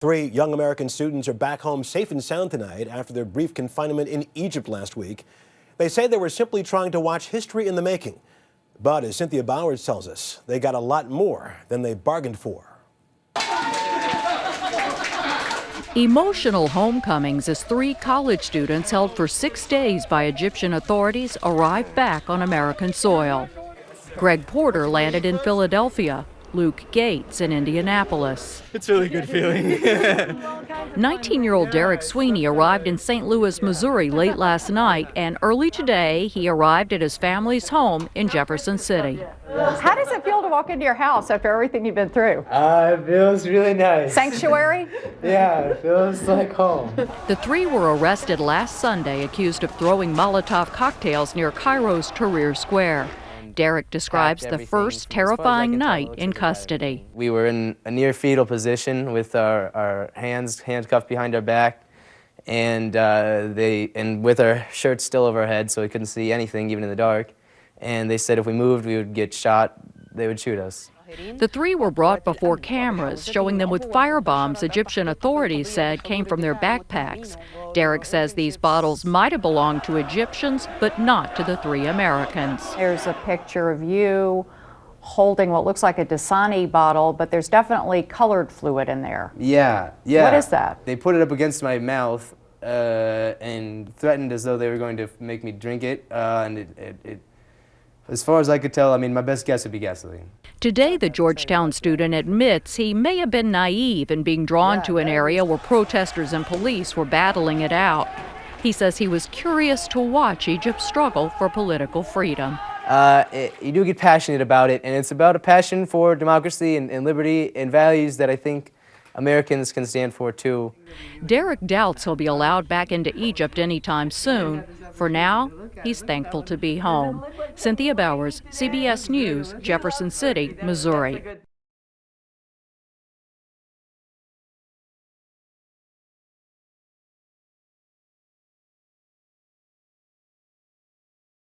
3 young American students are back home safe and sound tonight after their brief confinement in Egypt last week. They say they were simply trying to watch history in the making. But as Cynthia Bowers tells us, they got a lot more than they bargained for. Emotional homecomings as 3 college students held for 6 days by Egyptian authorities arrived back on American soil. Greg Porter landed in Philadelphia, Luke Gates in Indianapolis. It's a really good feeling. 19-year-old Derek Sweeney arrived in St. Louis, Missouri late last night, and early today he arrived at his family's home in Jefferson City. How does it feel to walk into your house after everything you've been through? It feels really nice. Sanctuary? Yeah, it feels like home. The 3 were arrested last Sunday accused of throwing Molotov cocktails near Cairo's Tahrir Square. Derek describes the first terrifying night in custody. We were in a near fetal position with our hands handcuffed behind our back, and with our shirts still over our heads so we couldn't see anything even in the dark. And they said if we moved we would get shot, they would shoot us. The 3 were brought before cameras, showing them with firebombs Egyptian authorities said came from their backpacks. Derek says these bottles might have belonged to Egyptians, but not to the 3 Americans. There's a picture of you holding what looks like a Dasani bottle, but there's definitely colored fluid in there. Yeah. What is that? They put it up against my mouth and threatened as though they were going to make me drink it, as far as I could tell, I mean, my best guess would be gasoline. Today, the Georgetown student admits he may have been naive in being drawn to an area where protesters and police were battling it out. He says he was curious to watch Egypt's struggle for political freedom. You do get passionate about it, and it's about a passion for democracy and liberty and values that I think Americans can stand for, too. Derek doubts he'll be allowed back into Egypt anytime soon. For now, he's thankful to be home. Cynthia Bowers, CBS News, Jefferson City, Missouri.